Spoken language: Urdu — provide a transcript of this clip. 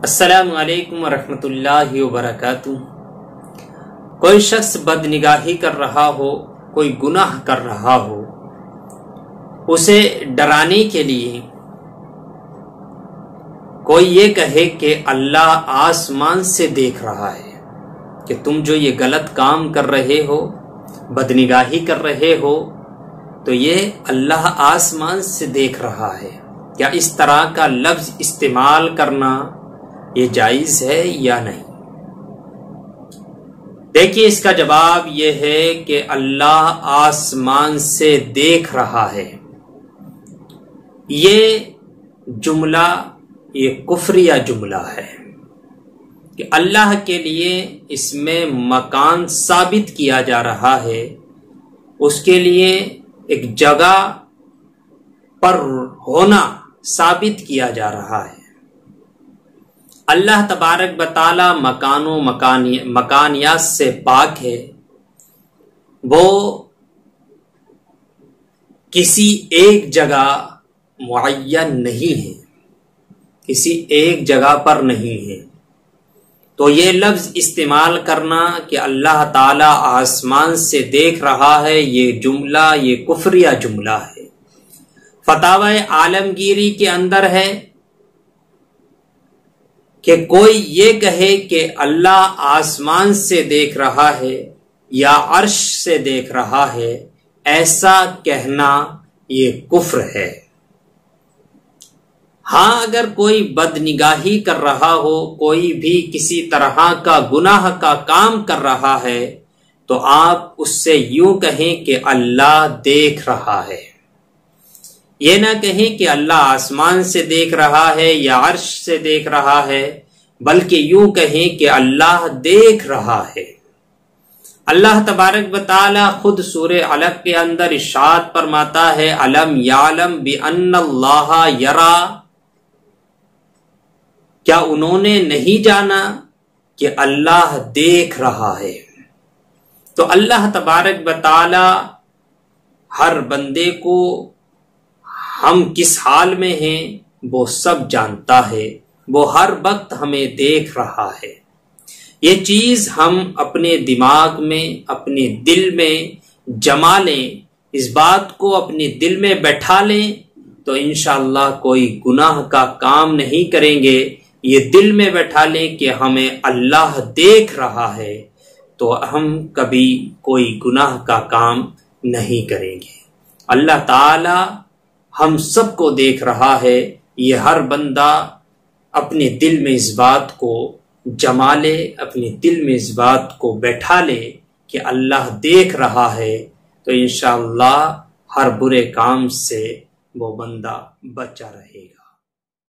السلام علیکم ورحمۃ اللہ وبرکاتہ۔ کوئی شخص بد نگاہی کر رہا ہو، کوئی گناہ کر رہا ہو، اسے ڈرانے کے لیے کوئی یہ کہے کہ اللہ آسمان سے دیکھ رہا ہے کہ تم جو یہ غلط کام کر رہے ہو، بد نگاہی کر رہے ہو، تو یہ اللہ آسمان سے دیکھ رہا ہے، کیا اس طرح کا لفظ استعمال کرنا یہ جائز ہے یا نہیں؟ دیکھیے، اس کا جواب یہ ہے کہ اللہ آسمان سے دیکھ رہا ہے۔ یہ جملہ یہ کفریہ جملہ ہے کہ اللہ کے لیے اس میں مکان ثابت کیا جا رہا ہے، اس کے لیے ایک جگہ پر ہونا ثابت کیا جا رہا ہے۔ اللہ تبارک و تعالی مکان و مکانیات سے پاک ہے، وہ کسی ایک جگہ معین نہیں ہے، کسی ایک جگہ پر نہیں ہے، تو یہ لفظ استعمال کرنا کہ اللہ تعالی آسمان سے دیکھ رہا ہے، یہ جملہ یہ کفریہ جملہ ہے۔ فتاوی عالمگیری کے اندر ہے کہ کوئی یہ کہے کہ اللہ آسمان سے دیکھ رہا ہے یا عرش سے دیکھ رہا ہے، ایسا کہنا یہ کفر ہے۔ ہاں، اگر کوئی بد نگاہی کر رہا ہو، کوئی بھی کسی طرح کا گناہ کا کام کر رہا ہے، تو آپ اس سے یوں کہیں کہ اللہ دیکھ رہا ہے۔ یہ نہ کہیں کہ اللہ آسمان سے دیکھ رہا ہے یا عرش سے دیکھ رہا ہے، بلکہ یوں کہیں کہ اللہ دیکھ رہا ہے۔ اللہ تبارک و تعالی خود سورہ علق کے اندر ارشاد فرماتا ہے، الم یعلم بان اللہ یرا، کیا انہوں نے نہیں جانا کہ اللہ دیکھ رہا ہے؟ تو اللہ تبارک و تعالی ہر بندے کو ہم کس حال میں ہیں وہ سب جانتا ہے، وہ ہر وقت ہمیں دیکھ رہا ہے۔ یہ چیز ہم اپنے دماغ میں، اپنے دل میں جما لیں، اس بات کو اپنے دل میں بیٹھا لیں، تو انشاءاللہ کوئی گناہ کا کام نہیں کریں گے۔ یہ دل میں بیٹھا لیں کہ ہمیں اللہ دیکھ رہا ہے، تو ہم کبھی کوئی گناہ کا کام نہیں کریں گے۔ اللہ تعالی ہم سب کو دیکھ رہا ہے، یہ ہر بندہ اپنے دل میں اس بات کو جما لے، اپنے دل میں اس بات کو بیٹھا لے کہ اللہ دیکھ رہا ہے، تو انشاءاللہ ہر برے کام سے وہ بندہ بچا رہے گا۔